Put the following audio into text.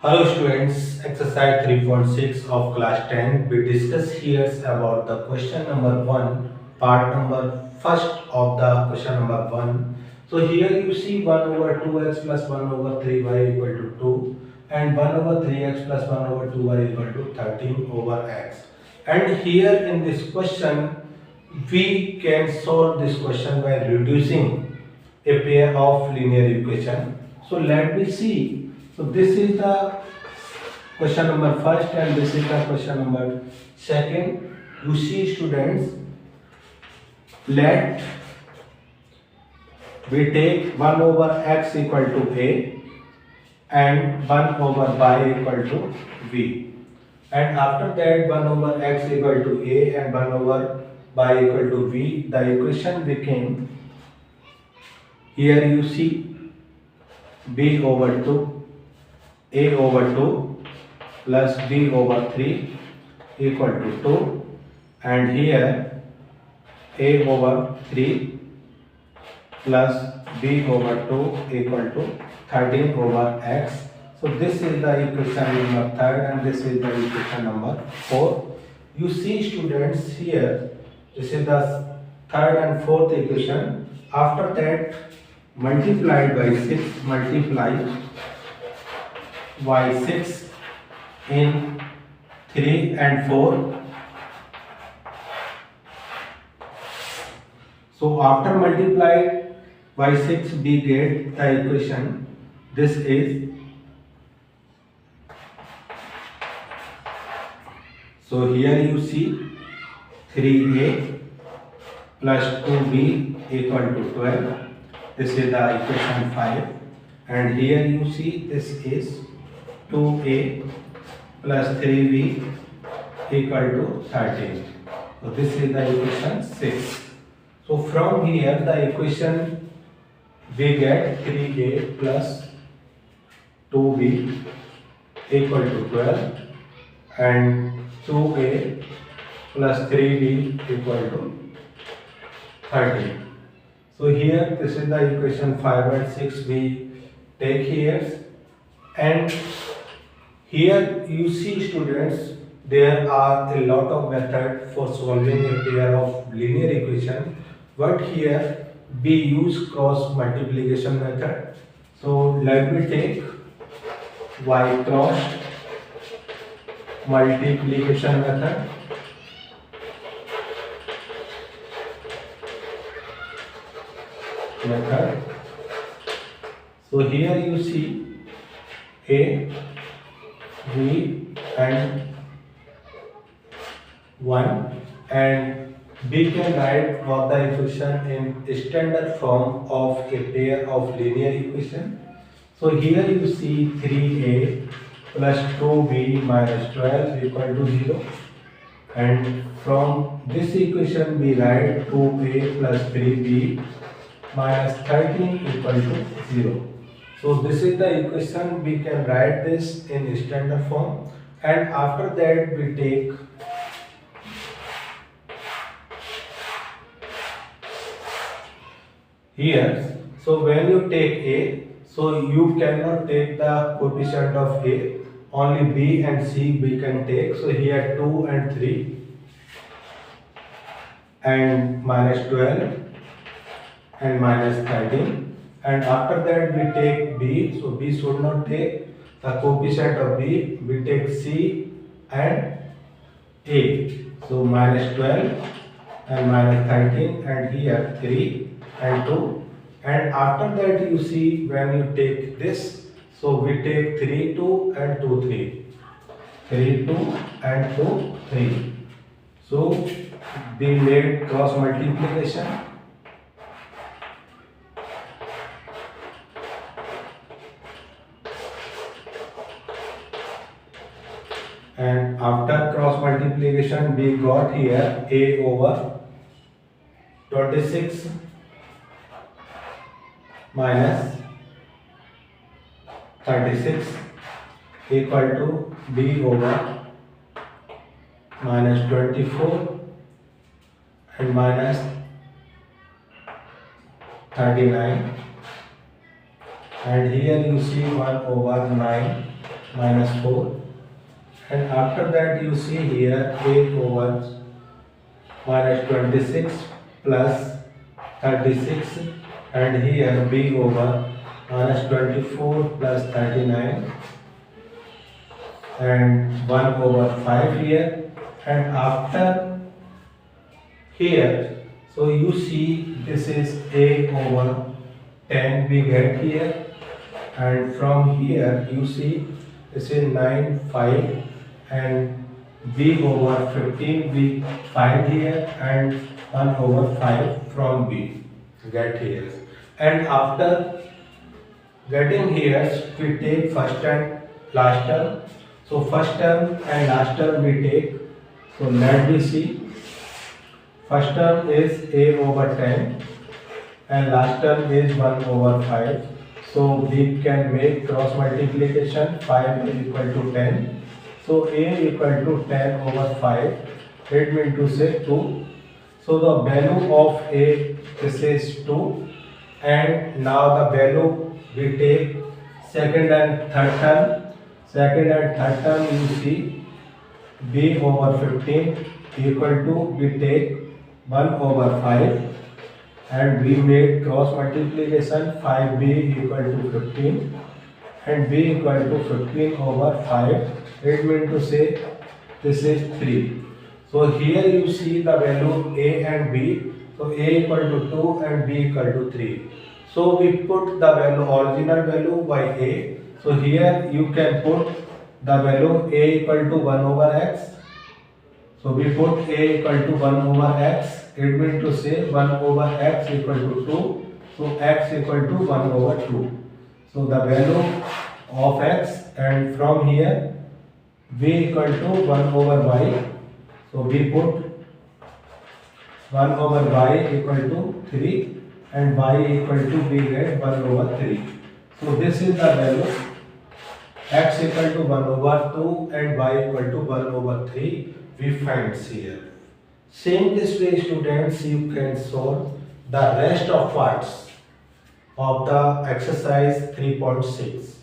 Hello students, exercise 3.6 of class 10. We discuss here about the question number 1, part number first of the question number 1. So here you see 1 over 2x plus 1 over 3y equal to 2 and 1 over 3x plus 1 over 2y equal to 13 over x. And here in this question, we can solve this question by reducing a pair of linear equation. So let me see. So this is the question number first and this is the question number second. You see students, let we take 1 over x equal to a and 1 over y equal to v, and after that 1 over x equal to a and 1 over y equal to v. The equation became, here you see, b over 2 a over 2 plus b over 3 equal to 2, and here a over 3 plus b over 2 equal to 13 over x. So this is the equation number 3 and this is the equation number 4. You see students, here this is the 3rd and 4th equation. After that, multiplied by 6, multiply by 6 in 3 and 4. So after multiply by 6 we get the equation. This is, so here you see 3a plus 2b equal to 12. This is the equation 5. And here you see this is 2a plus 3b equal to 13. So this is the equation 6. So from here the equation we get 3a plus 2b equal to 12 and 2a plus 3b equal to 13. So here this is the equation 5 and 6 we take here, and here you see students, there are a lot of methods for solving a pair of linear equation, but here we use cross multiplication method. So let me take y cross multiplication method. So here you see a, v and 1, and we can write for the equation in standard form of a pair of linear equation. So here you see 3a plus 2b minus 12 equal to 0, and from this equation we write 2a plus 3b minus 13 equal to 0. So this is the equation, we can write this in standard form, and after that we take here. So when you take a, so you cannot take the coefficient of a, only b and c we can take. So here 2 and 3 and minus 12 and minus 13, and after that we take b. So b should not take the coefficient of b, we take c and a. So minus 12 and minus 13, and here 3 and 2, and after that you see when you take this, so we take 3 2 and 2 3, 3 2 and 2 3. So we made cross multiplication, and after cross multiplication we got here a over 26 minus 36 equal to b over minus 24 and minus 39, and here you see 1 over 9 minus 4, and after that you see here a over minus 26 plus 36, and here b over minus 24 plus 39, and 1 over 5 here, and after here, so you see this is a over 10 we get here, and from here you see this is 9 5, and b over 15 we find here, and 1 over 5 from b get here, and after getting here we take first and last term. So first term and last term we take, so let me see. First term is a over 10 and last term is 1 over 5. So we can make cross multiplication. 5 is equal to 10. So a equal to 10 over 5. It means to say 2. So the value of a, this is 2. And now the value we take second and third term. Second and third term you see b over 15 equal to, we take 1 over 5, and we made cross multiplication. 5b equal to 15 and b equal to 15 over 5. It means to say this is 3. So here you see the value a and b. So a equal to 2 and b equal to 3. So we put the value, original value by a. So here you can put the value a equal to 1 over x. So we put a equal to 1 over x. It means to say 1 over x equal to 2. So x equal to 1 over 2. So the value of x, and from here v equal to 1 over y. So we put 1 over y equal to 3 and y equal to, we get 1 over 3. So this is the value. X equal to 1 over 2 and y equal to 1 over 3 we find here. Same this way students, you can solve the rest of parts of the exercise 3.6.